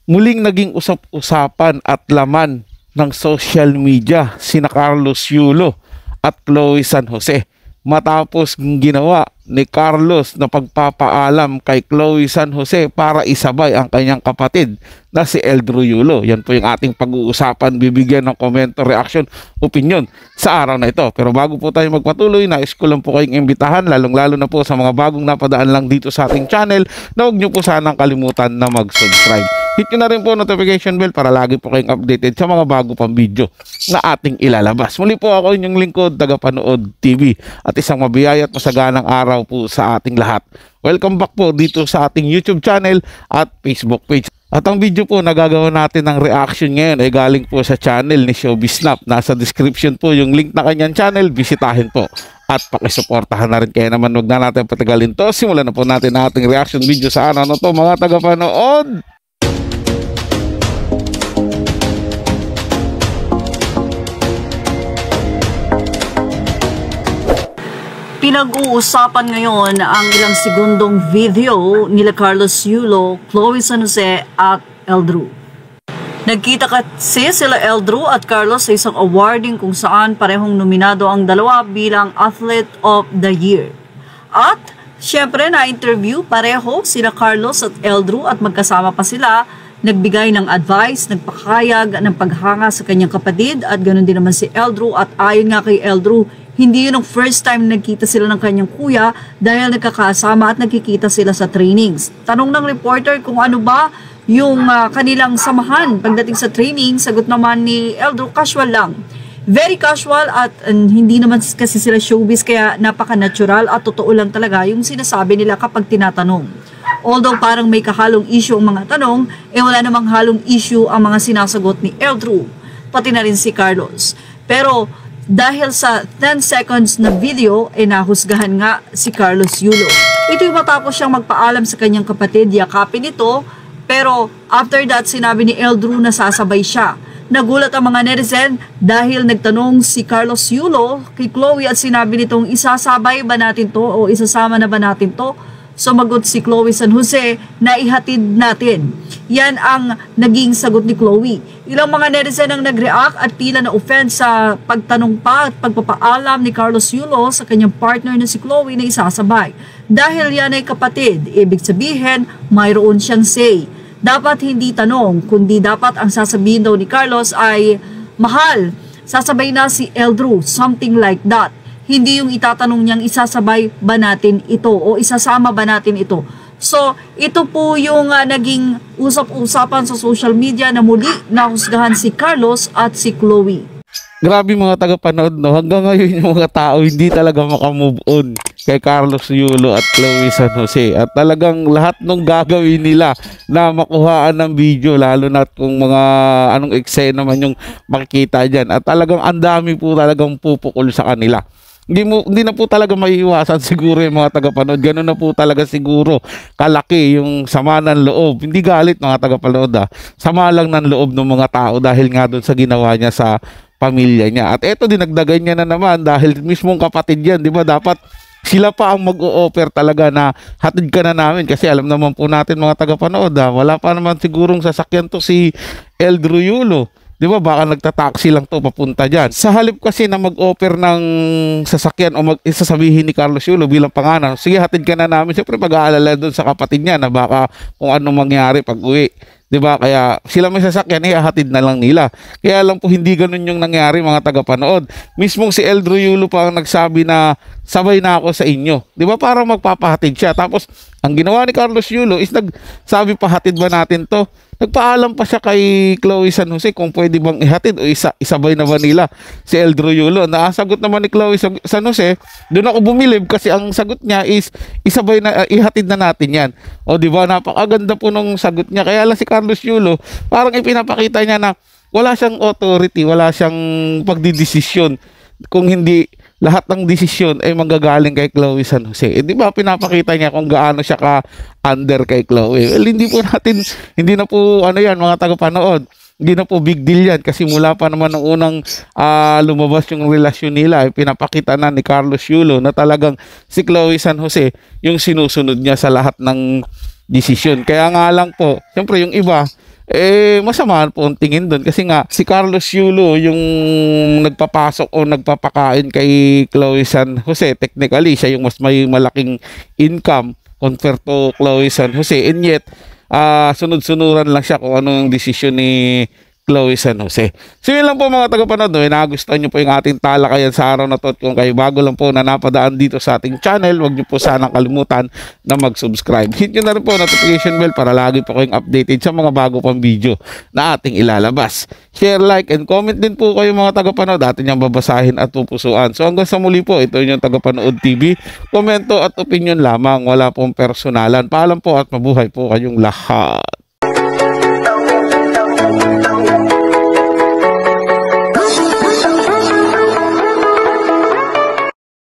muling naging usap-usapan at laman ng social media sina Carlos Yulo at Chloe San Jose matapos ginawa ni Carlos na pagpapaalam kay Chloe San Jose para isabay ang kanyang kapatid na si Eldru Yulo. Yan po yung ating pag-uusapan, bibigyan ng komento, reaction, opinion sa araw na ito. Pero bago po tayo magpatuloy, nais ko lang po kayong imbitahan, lalong-lalo na po sa mga bagong napadaan lang dito sa ating channel, na huwag nyo po sanang kalimutan na mag-subscribe. Hit nyo na rin po notification bell para lagi po kayong updated sa mga bago pang video na ating ilalabas. Muli po ako inyong lingkod, Tagapanood TV, at isang mabiyaya at masaganang araw po sa ating lahat. Welcome back po dito sa ating YouTube channel at Facebook page. At ang video po na gagawin natin ng reaction ngayon ay galing po sa channel ni Showbiz Snap. Nasa description po yung link na kanyang channel, bisitahin po at pakisuportahan na rin. Kaya naman wag na natin patagalin to, simulan na po natin ang ating reaction video sa araw na to, mga tagapanood. Pinag-uusapan ngayon ang ilang segundong video nila Carlos Yulo, Chloe San Jose at Eldru. Nagkita kasi sila Eldru at Carlos sa isang awarding kung saan parehong nominado ang dalawa bilang Athlete of the Year. At syempre na-interview pareho sila Carlos at Eldru at magkasama pa sila, nagbigay ng advice, nagpakayag ng paghanga sa kanyang kapatid at ganoon din naman si Eldru. At ayon nga kay Eldru, hindi yun ang first time nagkita sila ng kanyang kuya dahil nagkakasama at nagkikita sila sa trainings. Tanong ng reporter kung ano ba yung kanilang samahan pagdating sa training, sagot naman ni Eldru, casual lang. Very casual at hindi naman kasi sila showbiz kaya napaka-natural at totoo lang talaga yung sinasabi nila kapag tinatanong. Although parang may kahalong issue ang mga tanong, wala namang halong issue ang mga sinasagot ni Eldru, pati na rin si Carlos. Pero dahil sa 10 seconds na video, nahusgahan nga si Carlos Yulo. Ito'y matapos siyang magpaalam sa kanyang kapatid, yakapin ito, pero after that sinabi ni Eldru na sasabay siya. Nagulat ang mga netizen dahil nagtanong si Carlos Yulo kay Chloe at sinabi nitong isasabay ba natin to o isasama na ba natin to? Sumagot si Chloe San Jose na ihatid natin. Yan ang naging sagot ni Chloe. Ilang mga netizen ang nag-react at tila na-offend sa pagtanong pa at pagpapaalam ni Carlos Yulo sa kanyang partner na si Chloe na isasabay. Dahil yan ay kapatid, ibig sabihin mayroon siyang say. Dapat hindi tanong, kundi dapat ang sasabihin daw ni Carlos ay, mahal, sasabay na si Eldru, something like that. Hindi yung itatanong niyang isasabay ba natin ito o isasama ba natin ito. So, ito po yung naging usap-usapan sa social media na muli nahusgahan si Carlos at si Chloe. Grabe mga tagapanood, no? Hanggang ngayon yung mga tao hindi talaga makamove on kay Carlos Yulo at Chloe San Jose. At talagang lahat ng gagawin nila na makuhaan ng video, lalo na kung mga anong eksena man yung makikita dyan. At talagang ang dami po talagang pupukol sa kanila. Hindi na po talaga maiiwasan siguro yung mga tagapanood. Ganun na po talaga siguro kalaki yung sama ng loob. Hindi galit mga tagapanood, sama lang ng loob ng mga tao dahil nga doon sa ginawa niya sa pamilya niya. At eto, dinagdagan niya na naman dahil mismong kapatid yan, di ba? Dapat sila pa ang mag-o-offer talaga na hatid ka na namin kasi alam naman po natin mga tagapanood, wala pa naman sigurong sasakyan to si Eldru Yulo. Di ba, baka nagtataksi lang to papunta dyan. Sa halip kasi na mag-offer ng sasakyan o isasabihin ni Carlos Yulo bilang pangalan, sige hatid ka na namin. Siyempre pag-aalala doon sa kapatid niya na baka kung anong mangyari pag uwi. Di ba? Kaya sila may sasakyan, hatid na lang nila. Kaya lang po hindi ganun yung nangyari mga tagapanood. Mismong si Eldru Yulo pa ang nagsabi na sabay na ako sa inyo. Di ba? Para magpapahatid siya. Tapos ang ginawa ni Carlos Yulo is nagsabi pa hatid ba natin to? Nagpaalam pa siya kay Chloe San Jose kung pwede bang ihatid o isabay na ba nila si Eldru Yulo. Nakasagot naman ni Chloe San Jose, doon ako bumilib kasi ang sagot niya is isabay na, ihatid na natin yan. O di ba, napakaganda po nung sagot niya. Kaya lang si Carlos Yulo, parang ipinapakita niya na wala siyang authority, wala siyang pagdidesisyon. Kung hindi lahat ng desisyon ay manggagaling kay Chloe San Jose. Di ba pinapakita niya kung gaano siya ka-under kay Chloe? Well, hindi na po yan mga tagapanood. Hindi na po big deal yan kasi mula pa naman ng unang lumabas yung relasyon nila, ay pinapakita na ni Carlos Yulo na talagang si Chloe San Jose yung sinusunod niya sa lahat ng desisyon. Kaya nga lang po, siyempre yung iba, masama po ang tingin doon kasi nga si Carlos Yulo yung nagpapasok o nagpapakain kay Chloe San Jose. Technically siya yung mas may malaking income compared to Chloe San Jose, and yet sunod-sunuran lang siya kung ano yung desisyon ni Chloe San Jose. So yun lang po mga tagapanood, no? Nagustuhan nyo po yung ating talakayan sa araw na to. At kung kayo bago lang po na napadaan dito sa ating channel, huwag nyo po sanang kalimutan na mag-subscribe. Hit nyo na rin po notification bell para lagi po kayong updated sa mga bago pang video na ating ilalabas. Share, like, and comment din po kayo mga tagapanood. Atin yung babasahin at pupusuan. So hanggang sa muli po, ito yung Tagapanood TV. Komento at opinion lamang, wala pong personalan. Paalam po at mabuhay po kayong lahat.